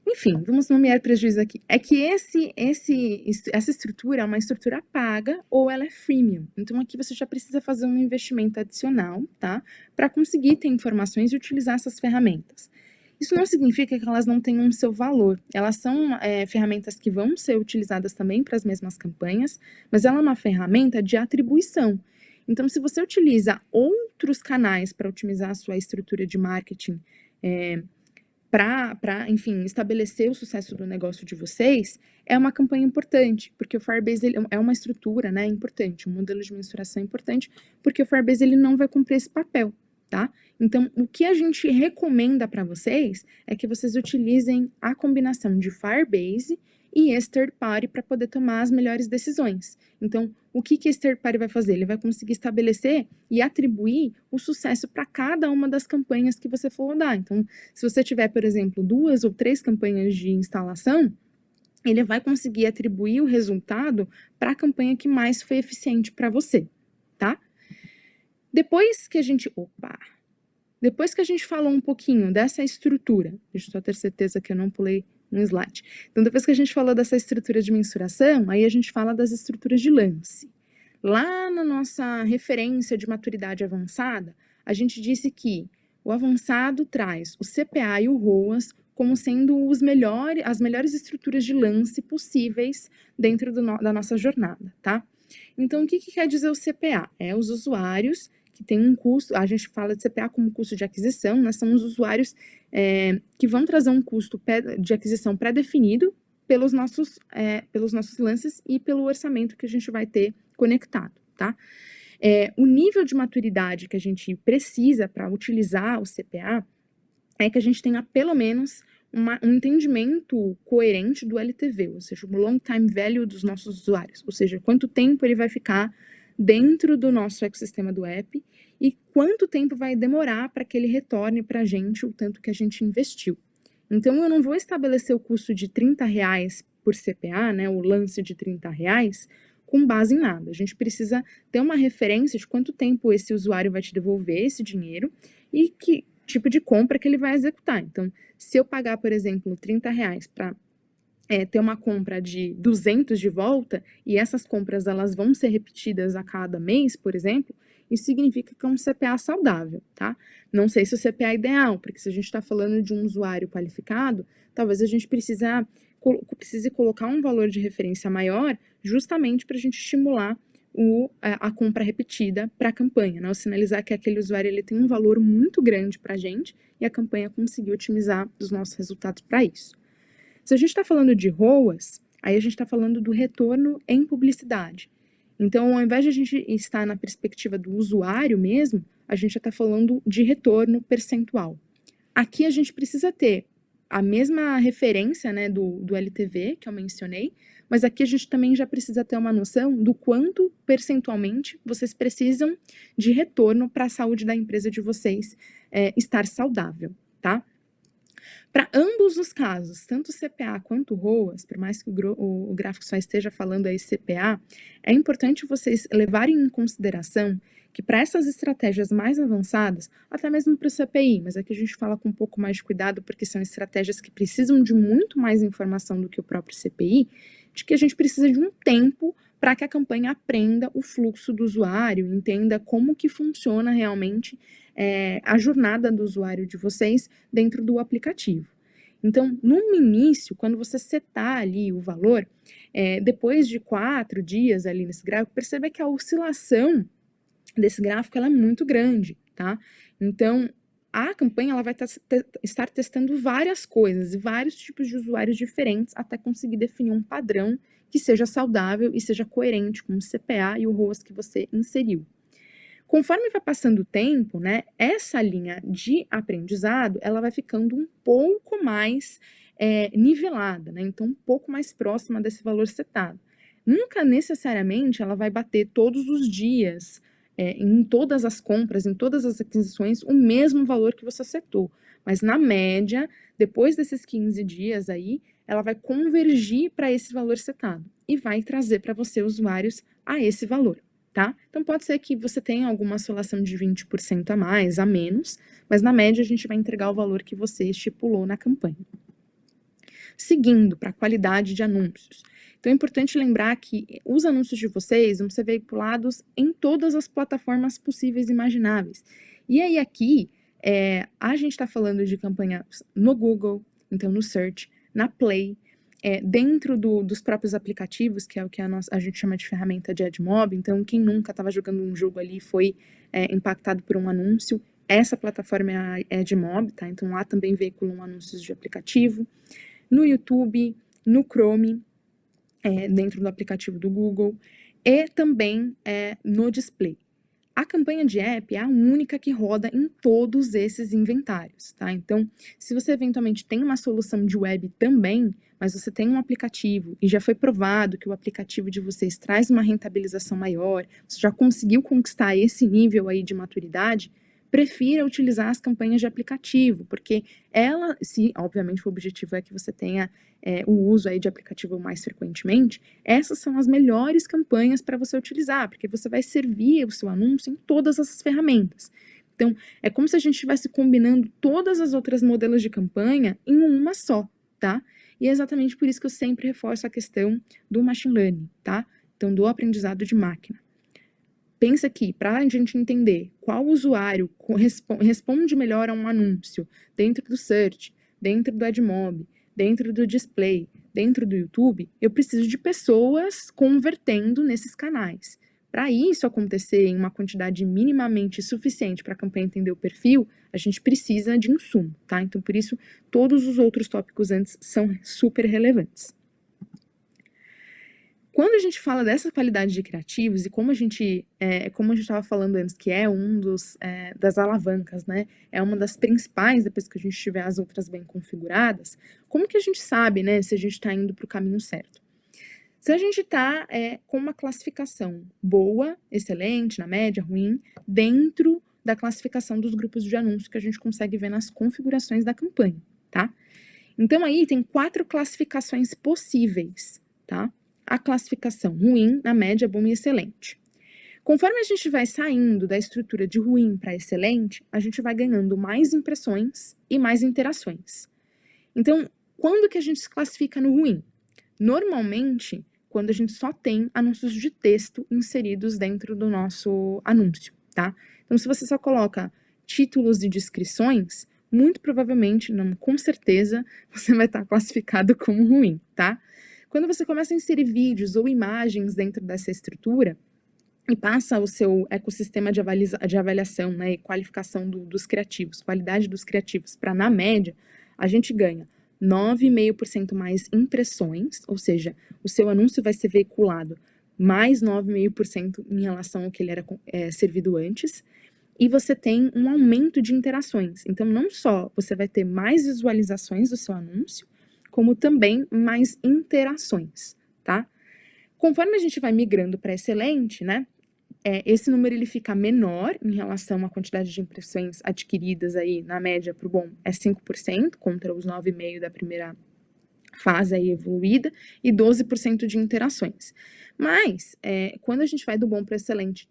enfim, vamos nomear prejuízo aqui, é que essa estrutura é uma estrutura paga ou ela é freemium. Então, aqui você já precisa fazer um investimento adicional, tá? Para conseguir ter informações e utilizar essas ferramentas. Isso não significa que elas não tenham o seu valor. Elas são ferramentas que vão ser utilizadas também para as mesmas campanhas, mas ela é uma ferramenta de atribuição. Então, se você utiliza outros canais para otimizar a sua estrutura de marketing, para, enfim, estabelecer o sucesso do negócio de vocês, é uma campanha importante, porque o Firebase ele é uma estrutura, né, importante, um modelo de mensuração importante, porque o Firebase ele não vai cumprir esse papel, tá? Então, o que a gente recomenda para vocês é que vocês utilizem a combinação de Firebase e esse third party para poder tomar as melhores decisões. Então, o que esse third party vai fazer? Ele vai conseguir estabelecer e atribuir o sucesso para cada uma das campanhas que você for rodar. Então, se você tiver, por exemplo, 2 ou 3 campanhas de instalação, ele vai conseguir atribuir o resultado para a campanha que mais foi eficiente para você, tá? Depois que a gente falou um pouquinho dessa estrutura, deixa eu só ter certeza que eu não pulei um slide. Então, depois que a gente falou dessa estrutura de mensuração, aí a gente fala das estruturas de lance. Lá na nossa referência de maturidade avançada, a gente disse que o avançado traz o CPA e o ROAS como sendo as melhores estruturas de lance possíveis dentro da nossa jornada, tá? Então, o que quer dizer o CPA? É os usuários que têm um custo, a gente fala de CPA como custo de aquisição, né? São os usuários que vão trazer um custo de aquisição pré-definido pelos nossos lances e pelo orçamento que a gente vai ter conectado, tá? O nível de maturidade que a gente precisa para utilizar o CPA é que a gente tenha pelo menos um entendimento coerente do LTV, ou seja, o Long Time Value dos nossos usuários, ou seja, quanto tempo ele vai ficar dentro do nosso ecossistema do app e quanto tempo vai demorar para que ele retorne para a gente o tanto que a gente investiu. Então, eu não vou estabelecer o custo de R$30 por CPA, né, o lance de R$30, com base em nada. A gente precisa ter uma referência de quanto tempo esse usuário vai te devolver esse dinheiro e que tipo de compra que ele vai executar. Então, se eu pagar, por exemplo, R$30 para ter uma compra de 200 de volta, e essas compras elas vão ser repetidas a cada mês, por exemplo, isso significa que é um CPA saudável, tá? Não sei se o CPA é ideal, porque se a gente está falando de um usuário qualificado, talvez a gente precise colocar um valor de referência maior, justamente para a gente estimular a compra repetida para a campanha, né? Ou sinalizar que aquele usuário ele tem um valor muito grande para a gente e a campanha conseguiu otimizar os nossos resultados para isso. Se a gente está falando de ROAS, aí a gente está falando do retorno em publicidade. Então, ao invés de a gente estar na perspectiva do usuário mesmo, a gente já está falando de retorno percentual. Aqui a gente precisa ter a mesma referência, né, do LTV que eu mencionei, mas aqui a gente também já precisa ter uma noção do quanto percentualmente vocês precisam de retorno para a saúde da empresa de vocês estar saudável, tá? Para ambos os casos, tanto CPA quanto ROAS, por mais que o gráfico só esteja falando aí CPA, é importante vocês levarem em consideração que para essas estratégias mais avançadas, até mesmo para o CPI, mas aqui a gente fala com um pouco mais de cuidado porque são estratégias que precisam de muito mais informação do que o próprio CPI, de que a gente precisa de um tempo para que a campanha aprenda o fluxo do usuário, entenda como que funciona realmente a jornada do usuário de vocês dentro do aplicativo. Então, no início, quando você setar ali o valor, depois de 4 dias ali nesse gráfico, perceba que a oscilação desse gráfico, ela é muito grande, tá? Então, a campanha ela vai estar testando várias coisas e vários tipos de usuários diferentes até conseguir definir um padrão que seja saudável e seja coerente com o CPA e o ROAS que você inseriu. Conforme vai passando o tempo, né, essa linha de aprendizado, ela vai ficando um pouco mais nivelada, né, então um pouco mais próxima desse valor setado. Nunca necessariamente ela vai bater todos os dias, em todas as compras, em todas as aquisições, o mesmo valor que você setou, mas na média, depois desses 15 dias aí, ela vai convergir para esse valor setado e vai trazer para você, usuários, a esse valor. Tá? Então, pode ser que você tenha alguma oscilação de 20% a mais, a menos, mas na média a gente vai entregar o valor que você estipulou na campanha. Seguindo para a qualidade de anúncios. Então, é importante lembrar que os anúncios de vocês vão ser veiculados em todas as plataformas possíveis e imagináveis. E aí, aqui, a gente está falando de campanhas no Google, então no Search, na Play, dentro dos próprios aplicativos, que é o que a gente chama de ferramenta de AdMob. Então, quem nunca estava jogando um jogo ali foi impactado por um anúncio, essa plataforma é a AdMob, tá? Então, lá também veiculam anúncios de aplicativo. No YouTube, no Chrome, dentro do aplicativo do Google, e também no display. A campanha de app é a única que roda em todos esses inventários, tá? Então, se você eventualmente tem uma solução de web também, mas você tem um aplicativo e já foi provado que o aplicativo de vocês traz uma rentabilização maior, você já conseguiu conquistar esse nível aí de maturidade, prefira utilizar as campanhas de aplicativo, porque ela, se obviamente o objetivo é que você tenha o uso aí de aplicativo mais frequentemente, essas são as melhores campanhas para você utilizar, porque você vai servir o seu anúncio em todas essas ferramentas. Então, é como se a gente estivesse combinando todas as outras modelos de campanha em uma só, tá? E é exatamente por isso que eu sempre reforço a questão do machine learning, tá? Então, do aprendizado de máquina. Pensa aqui, para a gente entender qual usuário responde melhor a um anúncio dentro do Search, dentro do AdMob, dentro do Display, dentro do YouTube, eu preciso de pessoas convertendo nesses canais. Para isso acontecer em uma quantidade minimamente suficiente para a campanha entender o perfil, a gente precisa de insumo, tá? Então, por isso, todos os outros tópicos antes são super relevantes. Quando a gente fala dessa qualidade de criativos, e como a gente estava falando antes, que é das alavancas, né? É uma das principais, depois que a gente tiver as outras bem configuradas, como que a gente sabe, né, se a gente está indo para o caminho certo? Se a gente está com uma classificação boa, excelente, na média, ruim, dentro da classificação dos grupos de anúncio que a gente consegue ver nas configurações da campanha, tá? Então, aí tem 4 classificações possíveis, tá? A classificação ruim, na média, bom e excelente. Conforme a gente vai saindo da estrutura de ruim para excelente, a gente vai ganhando mais impressões e mais interações. Então, quando que a gente se classifica no ruim? Normalmente, quando a gente só tem anúncios de texto inseridos dentro do nosso anúncio, tá? Então, se você só coloca títulos e descrições, muito provavelmente, não, com certeza, você vai estar classificado como ruim, tá? Quando você começa a inserir vídeos ou imagens dentro dessa estrutura e passa o seu ecossistema de avaliação, né, e qualificação dos criativos, qualidade dos criativos, para na média, a gente ganha 9,5% mais impressões, ou seja, o seu anúncio vai ser veiculado mais 9,5% em relação ao que ele era servido antes, e você tem um aumento de interações. Então, não só você vai ter mais visualizações do seu anúncio, como também mais interações, tá? Conforme a gente vai migrando para excelente, né, esse número ele fica menor em relação à quantidade de impressões adquiridas aí, na média, para o bom, é 5%, contra os 9,5% da primeira fase aí evoluída, e 12% de interações. Mas, quando a gente vai do bom para excelente,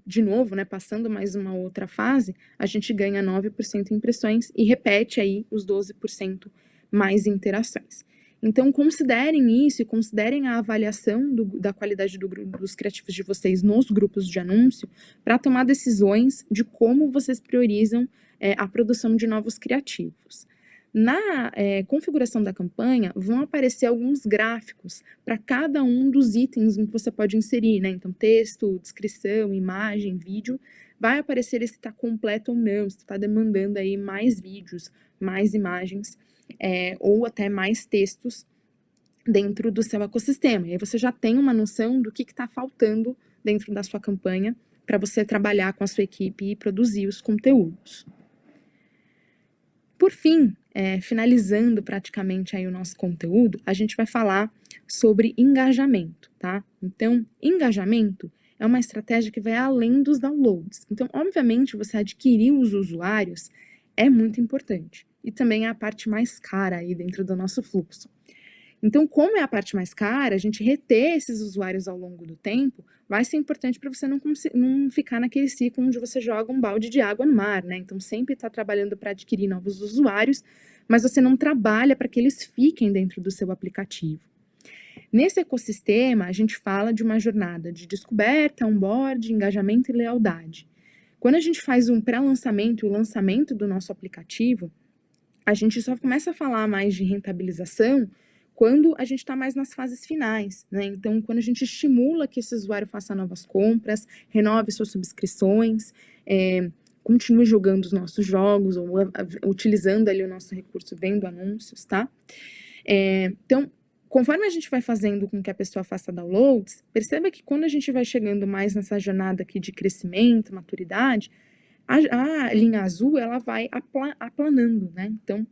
de novo, né, passando mais uma outra fase, a gente ganha 9% em impressões e repete aí os 12% mais interações. Então, considerem isso e considerem a avaliação da qualidade dos criativos de vocês nos grupos de anúncio para tomar decisões de como vocês priorizam a produção de novos criativos. Na configuração da campanha, vão aparecer alguns gráficos para cada um dos itens que você pode inserir, né? Então, texto, descrição, imagem, vídeo, vai aparecer se está completo ou não, se está demandando aí mais vídeos, mais imagens, ou até mais textos dentro do seu ecossistema. E aí você já tem uma noção do que está faltando dentro da sua campanha para você trabalhar com a sua equipe e produzir os conteúdos. Por fim, finalizando praticamente aí o nosso conteúdo, a gente vai falar sobre engajamento, tá? Então, engajamento é uma estratégia que vai além dos downloads. Então, obviamente, você adquirir os usuários é muito importante. E também é a parte mais cara aí dentro do nosso fluxo. Então, como é a parte mais cara, a gente reter esses usuários ao longo do tempo vai ser importante para você não ficar naquele ciclo onde você joga um balde de água no mar, né? Então, sempre está trabalhando para adquirir novos usuários, mas você não trabalha para que eles fiquem dentro do seu aplicativo. Nesse ecossistema, a gente fala de uma jornada de descoberta, onboard, engajamento e lealdade. Quando a gente faz um pré-lançamento e o lançamento do nosso aplicativo, a gente só começa a falar mais de rentabilização quando a gente está mais nas fases finais, né? Então, quando a gente estimula que esse usuário faça novas compras, renove suas subscrições, continue jogando os nossos jogos, ou utilizando ali o nosso recurso vendo anúncios, tá? Então, conforme a gente vai fazendo com que a pessoa faça downloads, perceba que quando a gente vai chegando mais nessa jornada aqui de crescimento, maturidade, a linha azul, ela vai aplanando, né? Então,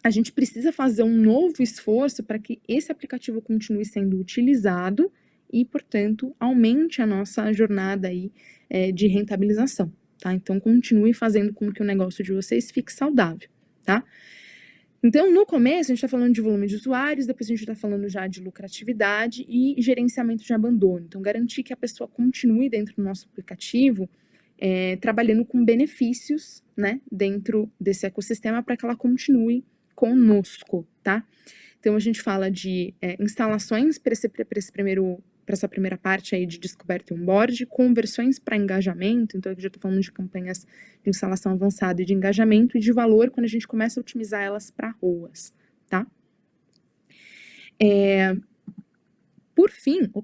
a gente precisa fazer um novo esforço para que esse aplicativo continue sendo utilizado e, portanto, aumente a nossa jornada aí, de rentabilização, tá? Então, continue fazendo com que o negócio de vocês fique saudável, tá? Então, no começo, a gente está falando de volume de usuários, depois a gente está falando já de lucratividade e gerenciamento de abandono. Então, garantir que a pessoa continue dentro do nosso aplicativo, trabalhando com benefícios, né, dentro desse ecossistema para que ela continue conosco, tá? Então, a gente fala de instalações para essa primeira parte aí de descoberta e onboard, conversões para engajamento, então eu já estou falando de campanhas de instalação avançada e de engajamento, e de valor quando a gente começa a otimizar elas para ROAS, tá? Por fim, o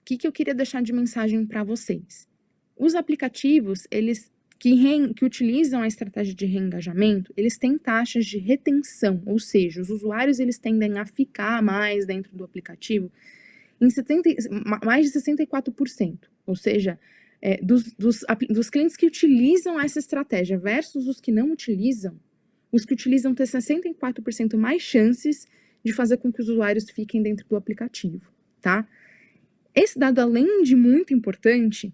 que eu queria deixar de mensagem para vocês? Os aplicativos, eles que utilizam a estratégia de reengajamento, eles têm taxas de retenção, ou seja, os usuários eles tendem a ficar mais dentro do aplicativo em mais de 64%, ou seja, dos clientes que utilizam essa estratégia versus os que não utilizam, os que utilizam têm 64% mais chances de fazer com que os usuários fiquem dentro do aplicativo, tá? Esse dado, além de muito importante,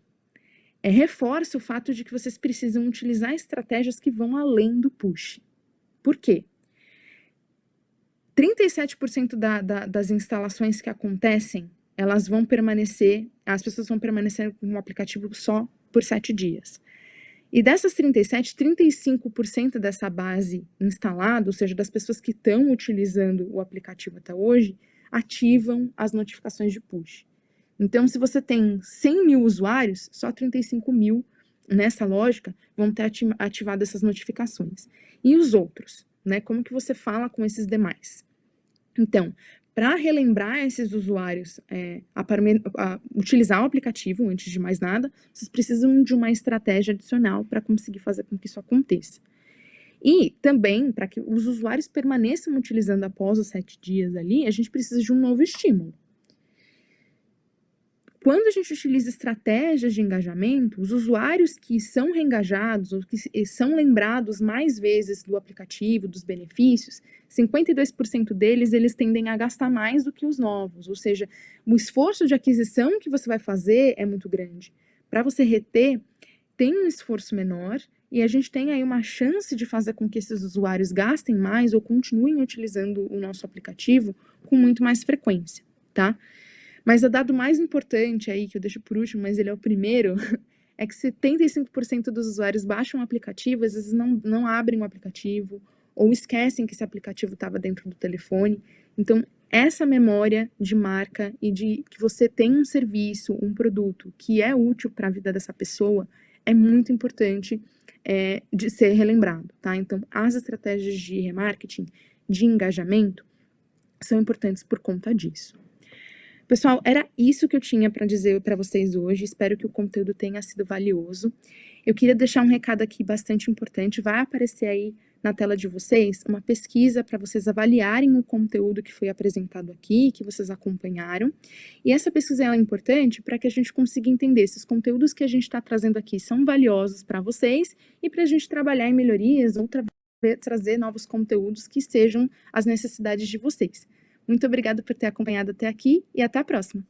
reforça o fato de que vocês precisam utilizar estratégias que vão além do push. Por quê? 37% das instalações que acontecem, as pessoas vão permanecer com o aplicativo só por 7 dias. E dessas 37, 35% dessa base instalada, ou seja, das pessoas que estão utilizando o aplicativo até hoje, ativam as notificações de push. Então, se você tem 100 mil usuários, só 35 mil, nessa lógica, vão ter ativado essas notificações. E os outros, né? Como que você fala com esses demais? Então, para relembrar esses usuários a utilizar o aplicativo, antes de mais nada, vocês precisam de uma estratégia adicional para conseguir fazer com que isso aconteça. E também, para que os usuários permaneçam utilizando após os 7 dias ali, a gente precisa de um novo estímulo. Quando a gente utiliza estratégias de engajamento, os usuários que são reengajados ou que são lembrados mais vezes do aplicativo, dos benefícios, 52% deles, eles tendem a gastar mais do que os novos, ou seja, o esforço de aquisição que você vai fazer é muito grande. Para você reter, tem um esforço menor e a gente tem aí uma chance de fazer com que esses usuários gastem mais ou continuem utilizando o nosso aplicativo com muito mais frequência, tá? Mas o dado mais importante aí, que eu deixo por último, mas ele é o primeiro, é que 75% dos usuários baixam o aplicativo, às vezes não abrem o aplicativo, ou esquecem que esse aplicativo estava dentro do telefone. Então, essa memória de marca e de que você tem um serviço, um produto que é útil para a vida dessa pessoa, é muito importante de ser relembrado, tá? Então, as estratégias de remarketing, de engajamento, são importantes por conta disso. Pessoal, era isso que eu tinha para dizer para vocês hoje, espero que o conteúdo tenha sido valioso. Eu queria deixar um recado aqui bastante importante, vai aparecer aí na tela de vocês uma pesquisa para vocês avaliarem o conteúdo que foi apresentado aqui, que vocês acompanharam. E essa pesquisa é importante para que a gente consiga entender se os conteúdos que a gente está trazendo aqui são valiosos para vocês e para a gente trabalhar em melhorias ou trazer novos conteúdos que sejam as necessidades de vocês. Muito obrigada por ter acompanhado até aqui e até a próxima!